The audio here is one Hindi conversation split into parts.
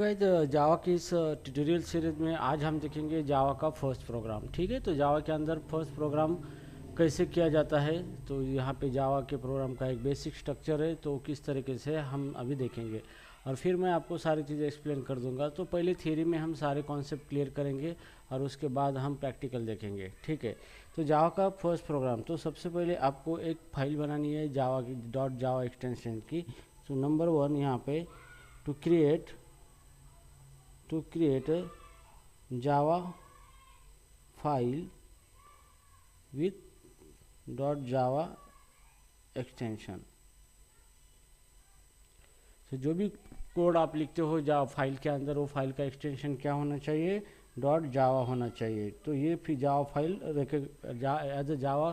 गाइस जावा की इस ट्यूटोरियल सीरीज में आज हम देखेंगे जावा का फर्स्ट प्रोग्राम। ठीक है, तो जावा के अंदर फर्स्ट प्रोग्राम कैसे किया जाता है। तो यहाँ पे जावा के प्रोग्राम का एक बेसिक स्ट्रक्चर है, तो किस तरीके से हम अभी देखेंगे और फिर मैं आपको सारी चीज़ें एक्सप्लेन कर दूंगा। तो पहले थियरी में हम सारे कॉन्सेप्ट क्लियर करेंगे और उसके बाद हम प्रैक्टिकल देखेंगे। ठीक है, तो जावा का फर्स्ट प्रोग्राम, तो सबसे पहले आपको एक फाइल बनानी है जावा की .java एक्सटेंशन की। तो नंबर 1 यहाँ पे to create a java file with .java extension। तो जो भी कोड आप लिखते हो जावा फाइल के अंदर, वो फाइल का एक्सटेंशन क्या होना चाहिए, .java होना चाहिए। तो ये फिर java file as a java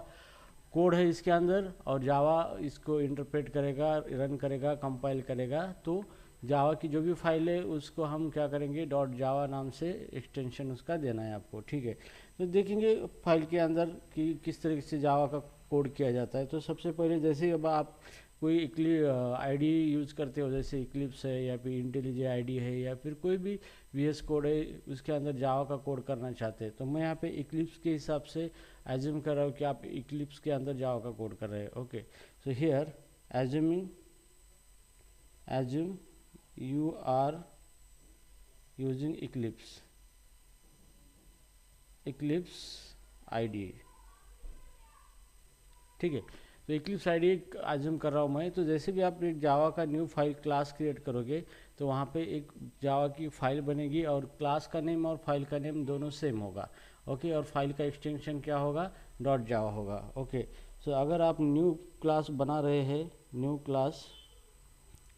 code है इसके अंदर, और जावा इसको इंटरप्रेट करेगा, रन करेगा, कंपाइल करेगा। तो जावा की जो भी फाइल है उसको हम क्या करेंगे, .java नाम से एक्सटेंशन उसका देना है आपको। ठीक है, तो देखेंगे फाइल के अंदर कि किस तरीके से जावा का कोड किया जाता है। तो सबसे पहले जैसे अब आप कोई आईडी यूज़ करते हो, जैसे इक्लिप्स है या फिर इंटेलिजे आईडी है या फिर कोई भी वीएस कोड है, उसके अंदर जावा का कोड करना चाहते हैं। तो मैं यहाँ पे इक्लिप्स के हिसाब से एज्यूम कर रहा हूँ कि आप इक्लिप्स के अंदर जावा का कोड कर रहे हैं। Okay, so here assume you are using Eclipse IDE। ठीक है, तो Eclipse IDE एज्यूम कर रहा हूँ मैं। तो जैसे भी आप एक जावा का न्यू फाइल क्लास क्रिएट करोगे तो वहाँ पे एक जावा की फाइल बनेगी और क्लास का नेम और फाइल का नेम दोनों सेम होगा। ओके, और फाइल का एक्सटेंशन क्या होगा, .java होगा। ओके, सो अगर आप न्यू क्लास बना रहे हैं, न्यू क्लास,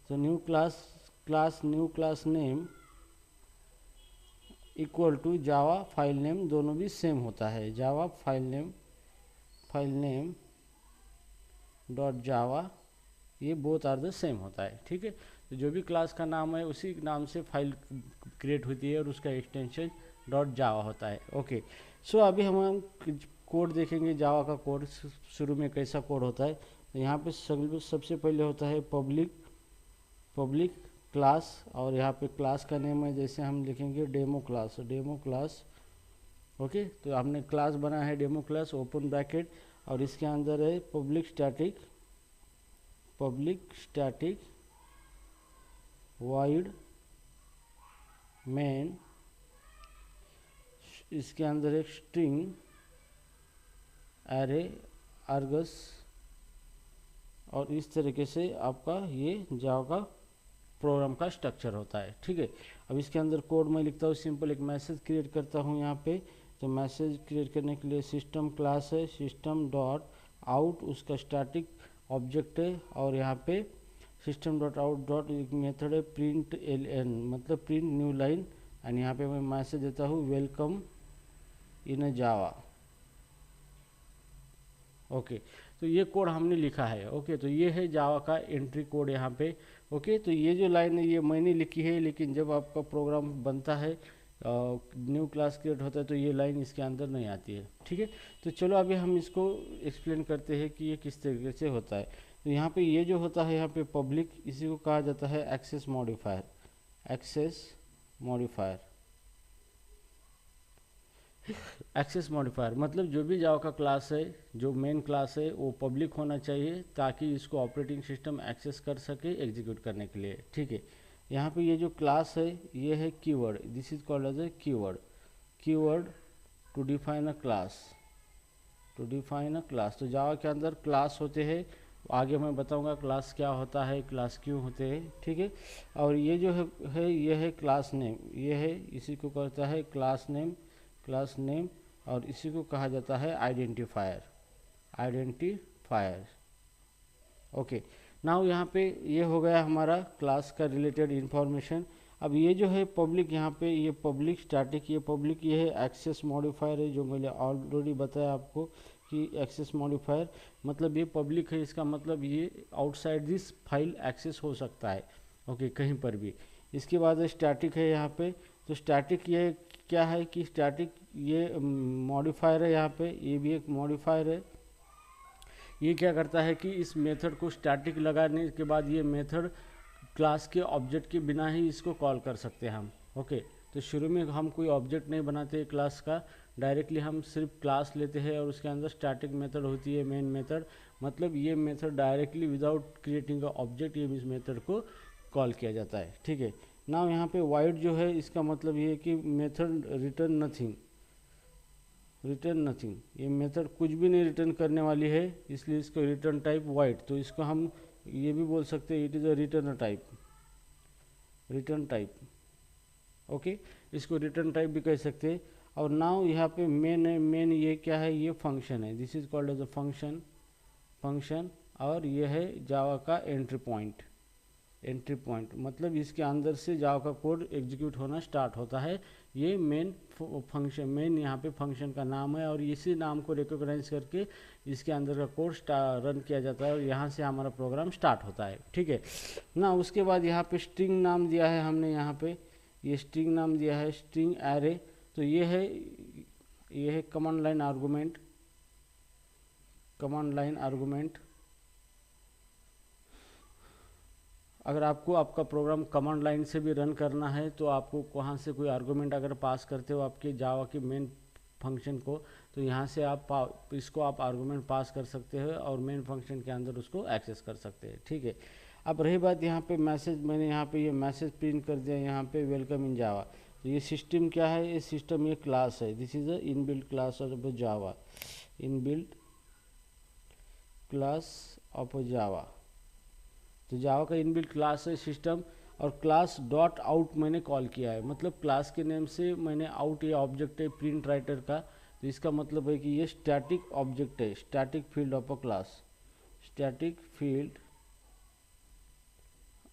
तो new class name equal to java file name, दोनों भी सेम होता है। जावा फाइल नेम .java, ये बोथ आर द सेम होता है। ठीक है, तो जो भी क्लास का नाम है उसी नाम से फाइल क्रिएट होती है और उसका एक्सटेंशन .java होता है। ओके, सो अभी हम कोड देखेंगे जावा का कोड। शुरू में कैसा कोड होता है, तो यहाँ पे सबसे पहले होता है पब्लिक क्लास, और यहाँ पे क्लास का नेम है, जैसे हम लिखेंगे डेमो क्लास। ओके, तो हमने क्लास बना है डेमो क्लास, ओपन ब्रैकेट, और इसके अंदर है पब्लिक स्टैटिक वाइड मेन, इसके अंदर एक स्ट्रिंग एरे आर्गस, और इस तरीके से आपका ये जावा का प्रोग्राम का स्ट्रक्चर होता है। ठीक है, अब इसके अंदर कोड मैं लिखता हूँ, सिंपल एक मैसेज क्रिएट करता हूँ यहाँ पे। तो मैसेज क्रिएट करने के लिए सिस्टम क्लास है, सिस्टम डॉट आउट उसका स्टैटिक ऑब्जेक्ट है, और यहाँ पे सिस्टम डॉट आउट डॉट एक मेथड है प्रिंट LN, मतलब प्रिंट न्यू लाइन, एंड यहाँ पे मैं मैसेज देता हूँ welcome in a Java. Okay, तो ये कोड हमने लिखा है। ओके, तो ये है जावा का एंट्री कोड यहाँ पे। ओके, तो ये जो लाइन है ये मैंने लिखी है, लेकिन जब आपका प्रोग्राम बनता है, न्यू क्लास क्रिएट होता है, तो ये लाइन इसके अंदर नहीं आती है। ठीक है, तो चलो अभी हम इसको एक्सप्लेन करते हैं कि ये किस तरीके से होता है। तो यहाँ पे ये जो होता है, यहाँ पे पब्लिक, इसी को कहा जाता है एक्सेस मॉडिफायर। एक्सेस मॉडिफायर मतलब जो भी जावा का क्लास है, जो मेन क्लास है, वो पब्लिक होना चाहिए ताकि इसको ऑपरेटिंग सिस्टम एक्सेस कर सके एग्जीक्यूट करने के लिए। ठीक है, यहाँ पे ये जो क्लास है ये है keyword, this is called as a keyword to define a class. तो जावा के अंदर क्लास होते हैं, आगे मैं बताऊंगा क्लास क्या होता है, क्लास क्यों होते हैं। ठीक है, और ये जो है ये है क्लास नेम, ये है, इसी को कहता है क्लास नेम, और इसी को कहा जाता है आइडेंटिफायर। ओके, नाउ यहाँ पे ये हो गया हमारा क्लास का रिलेटेड इंफॉर्मेशन। अब ये जो है पब्लिक, यहाँ पे ये पब्लिक स्टैटिक, ये है एक्सेस मॉडिफायर है, जो मैंने ऑलरेडी बताया आपको कि एक्सेस मॉडिफायर मतलब ये पब्लिक है, इसका मतलब ये आउटसाइड दिस फाइल एक्सेस हो सकता है। ओके, कहीं पर भी। इसके बाद स्टैटिक है यहाँ पे, तो स्टैटिक ये क्या है कि स्टैटिक ये मॉडिफायर है, यहाँ पे ये भी एक मॉडिफायर है। ये क्या करता है कि इस मेथड को स्टैटिक लगाने के बाद ये मेथड क्लास के ऑब्जेक्ट के बिना ही इसको कॉल कर सकते हैं हम। ओके, तो शुरू में हम कोई ऑब्जेक्ट नहीं बनाते क्लास का, डायरेक्टली हम सिर्फ क्लास लेते हैं और उसके अंदर स्टैटिक मेथड होती है, मेन मेथड। मतलब ये method directly without creating a object ये इस मेथड को कॉल किया जाता है। ठीक है, नाउ यहाँ पे वाइड जो है इसका मतलब ये है कि method return nothing, return nothing, ये मेथड कुछ भी नहीं रिटर्न करने वाली है, इसलिए इसको रिटर्न टाइप वाइड। तो इसको हम ये भी बोल सकते हैं it is a return type, return type. Okay, इसको रिटर्न टाइप भी कह सकते हैं। और नाउ यहाँ पे मेन है, मेन ये क्या है, ये फंक्शन है, this is called as a function, function. और ये है जावा का एंट्री पॉइंट, एंट्री पॉइंट मतलब इसके अंदर से जावा का कोड एग्जीक्यूट होना स्टार्ट होता है। ये मेन फंक्शन, मेन यहाँ पे फंक्शन का नाम है और इसी नाम को रिकॉग्नाइज करके इसके अंदर का कोड रन किया जाता है और यहाँ से हमारा प्रोग्राम स्टार्ट होता है। ठीक है ना, उसके बाद यहाँ पे स्ट्रिंग नाम दिया है हमने, यहाँ पे ये स्ट्रिंग नाम दिया है, स्ट्रिंग एरे। तो ये है command line argument, command line argument. अगर आपको आपका प्रोग्राम कमांड लाइन से भी रन करना है तो आपको वहाँ से कोई आर्गुमेंट अगर पास करते हो आपके जावा के मेन फंक्शन को, तो यहाँ से आप इसको आप आर्गुमेंट पास कर सकते हो और मेन फंक्शन के अंदर उसको एक्सेस कर सकते हैं। ठीक है, अब रही बात यहाँ पे मैसेज, मैंने यहाँ पे ये मैसेज प्रिंट कर दिया, यहाँ पे वेलकम इन जावा। तो ये सिस्टम क्या है, ये सिस्टम ये क्लास है, this is a inbuilt class of Java, inbuilt class of Java. तो जावा का इनबिल्ट क्लास है सिस्टम, और क्लास डॉट आउट मैंने कॉल किया है, मतलब क्लास के नेम से मैंने आउट, ये ऑब्जेक्ट है प्रिंट राइटर का। तो इसका मतलब है कि ये स्टैटिक ऑब्जेक्ट है, static field of a class, static field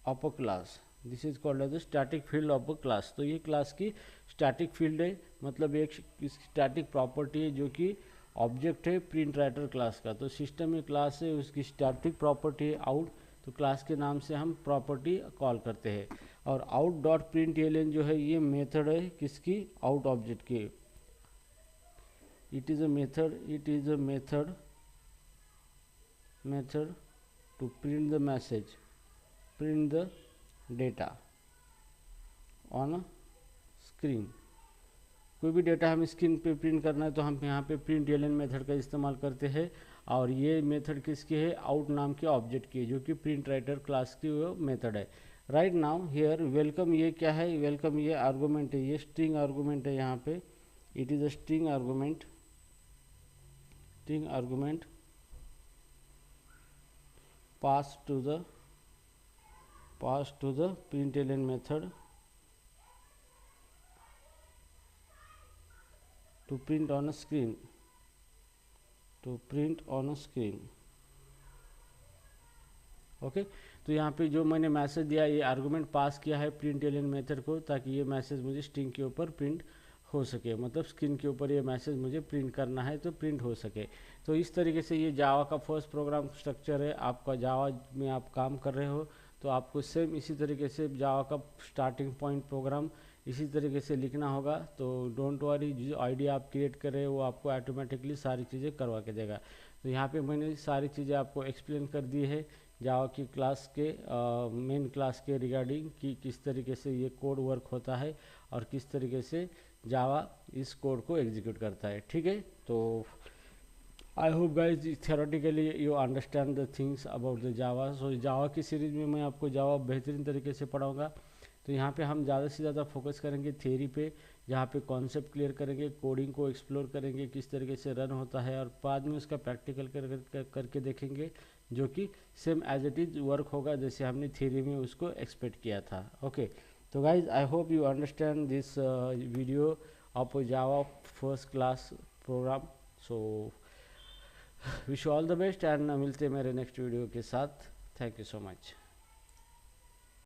of a class, this is called as static field of a class. तो ये क्लास की स्टैटिक फील्ड है, मतलब एक स्टैटिक प्रॉपर्टी है जो कि ऑब्जेक्ट है प्रिंट राइटर क्लास का। तो सिस्टम में क्लास है, उसकी स्टैटिक प्रॉपर्टी है आउट, तो क्लास के नाम से हम प्रॉपर्टी कॉल करते हैं। और आउट डॉट प्रिंट एलन जो है ये मेथड है किसकी, आउट ऑब्जेक्ट की। It is a method, it is a method, method to print the message, print the data on screen. कोई भी डेटा हमें स्क्रीन पे प्रिंट करना है तो हम यहाँ पे प्रिंट एलन मेथड का इस्तेमाल करते हैं। और ये मेथड किसकी है, आउट नाम के ऑब्जेक्ट की है, जो कि प्रिंट राइटर क्लास की वो मेथड है। राइट नाउ हियर वेलकम, ये क्या है, वेलकम ये आर्गुमेंट है, ये स्ट्रिंग आर्गुमेंट है यहाँ पे, it is a string argument, string argument pass to the println method to print on a screen, to print on a screen। Okay, तो यहाँ पे जो मैंने मैसेज दिया, ये आर्गुमेंट पास किया है प्रिंट एलन मेथड को, ताकि ये मैसेज मुझे स्ट्रिंग के ऊपर प्रिंट हो सके, मतलब स्क्रीन के ऊपर ये मैसेज मुझे प्रिंट करना है तो प्रिंट हो सके। तो इस तरीके से ये जावा का फर्स्ट प्रोग्राम स्ट्रक्चर है। आपका जावा में आप काम कर रहे हो तो आपको सेम इसी तरीके से जावा का स्टार्टिंग पॉइंट प्रोग्राम इसी तरीके से लिखना होगा। तो डोंट वरी, जो आइडिया आप क्रिएट कर रहे हो वो आपको ऑटोमेटिकली सारी चीज़ें करवा के देगा। तो यहाँ पे मैंने सारी चीज़ें आपको एक्सप्लेन कर दी है जावा की क्लास के मेन क्लास के रिगार्डिंग कि किस तरीके से ये कोड वर्क होता है और किस तरीके से जावा इस कोड को एग्जीक्यूट करता है। ठीक है, तो I hope guys theoretically you understand the things about the Java. So Java की सीरीज़ में मैं आपको जावा बेहतरीन तरीके से पढ़ाऊँगा। तो यहाँ पे हम ज़्यादा से ज़्यादा फोकस करेंगे थ्योरी पे, जहाँ पे कॉन्सेप्ट क्लियर करेंगे, कोडिंग को एक्सप्लोर करेंगे किस तरीके से रन होता है, और बाद में उसका प्रैक्टिकल करके देखेंगे, जो कि same as it is work होगा जैसे हमने थ्योरी में उसको एक्सपेक्ट किया था। ओके, तो guys I hope you understand this video of Java first class program. So wish you all the best and मिलते हैं मेरे नेक्स्ट वीडियो के साथ। Thank you so much.